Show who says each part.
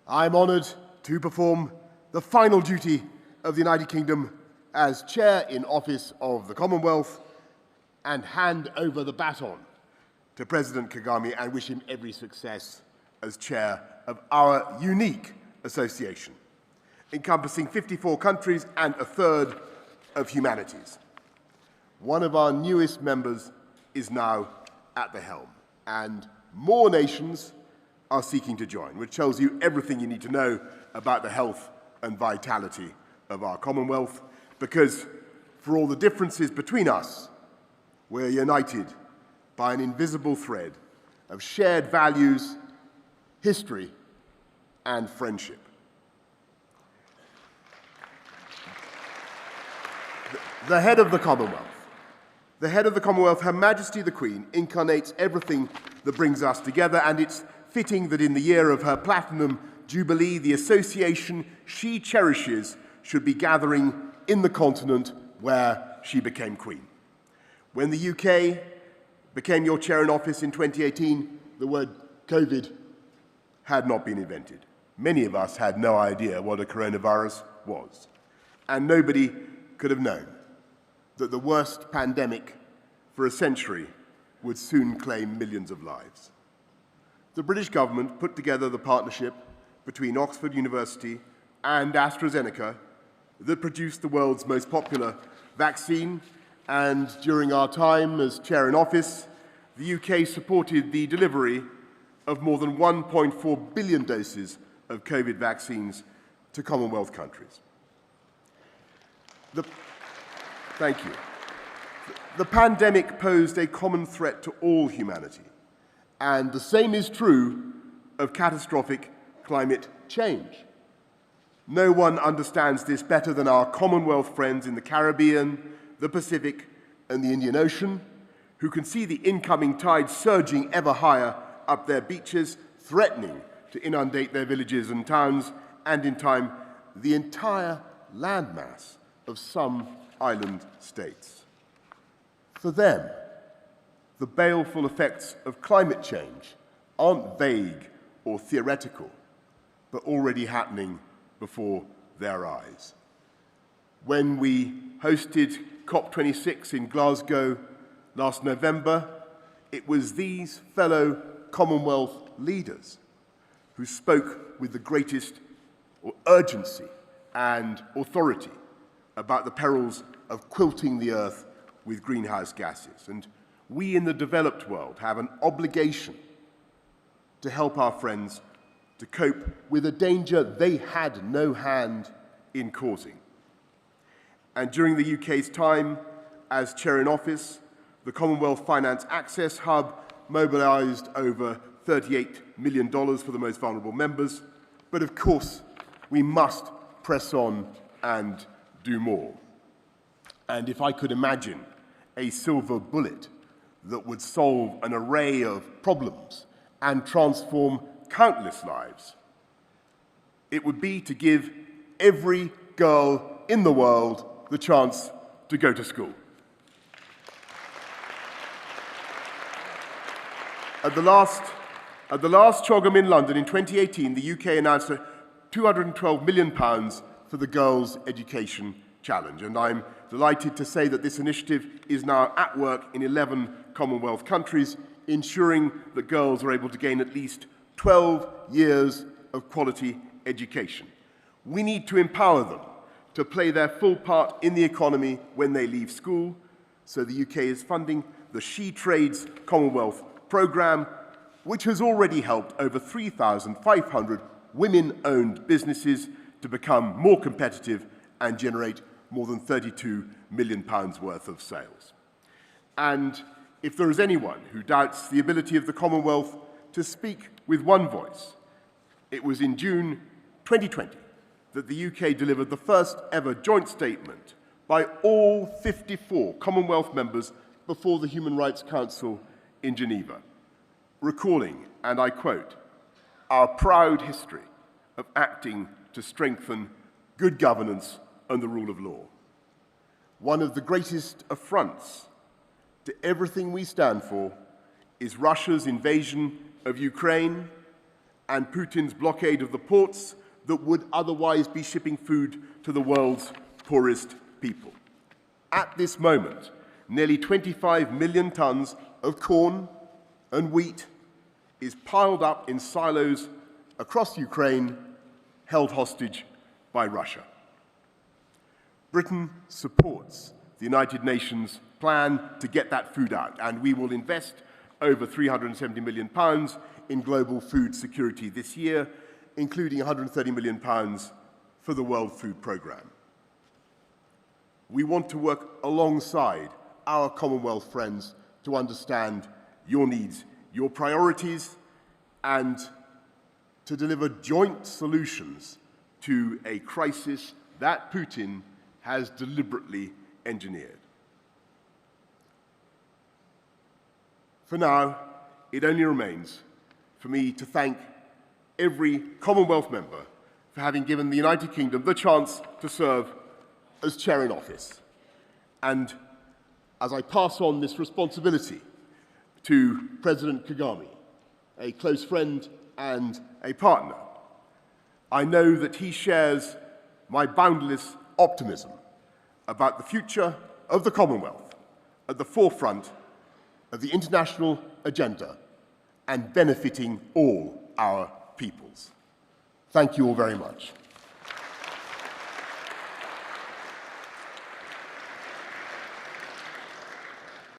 Speaker 1: I'm honoured to perform the final duty of the United Kingdom as Chair in Office of the Commonwealth and hand over the baton to President Kagame and wish him every success as Chair of our unique association, encompassing 54 countries and a third of humanities. One of our newest members is now at the helm, and more nations are seeking to join, which tells you everything you need to know about the health and vitality of our Commonwealth, because for all the differences between us, we're united by an invisible thread of shared values, history, and friendship. The head of the Commonwealth. The head of the Commonwealth, Her Majesty the Queen, incarnates everything that brings us together, and it's fitting that in the year of her Platinum Jubilee, the association she cherishes should be gathering in the continent where she became Queen. When the UK became your chair in office in 2018, the word COVID had not been invented. Many of us had no idea what a coronavirus was, and nobody could have known that the worst pandemic for a century would soon claim millions of lives. The British government put together the partnership between Oxford University and AstraZeneca that produced the world's most popular vaccine, and during our time as chair in office, the UK supported the delivery of more than 1.4 billion doses of COVID vaccines to Commonwealth countries. Thank you. The pandemic posed a common threat to all humanity, and the same is true of catastrophic climate change. No one understands this better than our Commonwealth friends in the Caribbean, the Pacific, and the Indian Ocean, who can see the incoming tide surging ever higher up their beaches, threatening to inundate their villages and towns, and in time, the entire landmass of some island states. For them, the baleful effects of climate change aren't vague or theoretical, but already happening before their eyes. When we hosted COP26 in Glasgow last November, it was these fellow Commonwealth leaders who spoke with the greatest urgency and authority about the perils of quilting the earth with greenhouse gases. And we in the developed world have an obligation to help our friends to cope with a danger they had no hand in causing. And during the UK's time as chair in office, the Commonwealth Finance Access Hub mobilised over $38 million for the most vulnerable members. But of course, we must press on and do more. And if I could imagine a silver bullet that would solve an array of problems and transform countless lives, it would be to give every girl in the world the chance to go to school. At the last CHOGM in London in 2018, the UK announced £212 million for the Girls' Education Challenge, and I'm delighted to say that this initiative is now at work in 11 Commonwealth countries, ensuring that girls are able to gain at least 12 years of quality education. We need to empower them to play their full part in the economy when they leave school, so the UK is funding the She Trades Commonwealth programme, which has already helped over 3,500 women-owned businesses to become more competitive and generate more than £32 million worth of sales. And if there is anyone who doubts the ability of the Commonwealth to speak with one voice, it was in June 2020 that the UK delivered the first ever joint statement by all 54 Commonwealth members before the Human Rights Council in Geneva, recalling, and I quote, "our proud history of acting to strengthen good governance and the rule of law. One of the greatest affronts to everything we stand for is Russia's invasion of Ukraine and Putin's blockade of the ports that would otherwise be shipping food to the world's poorest people. At this moment, nearly 25 million tons of corn and wheat is piled up in silos across Ukraine, held hostage by Russia. Britain supports the United Nations plan to get that food out, and we will invest over £370 million in global food security this year, including £130 million for the World Food Programme. We want to work alongside our Commonwealth friends to understand your needs, your priorities, and to deliver joint solutions to a crisis that Putin has deliberately engineered. For now, it only remains for me to thank every Commonwealth member for having given the United Kingdom the chance to serve as chair in office. And as I pass on this responsibility to President Kagame, a close friend and a partner, I know that he shares my boundless optimism about the future of the Commonwealth at the forefront of the international agenda and benefiting all our peoples. Thank you all very much.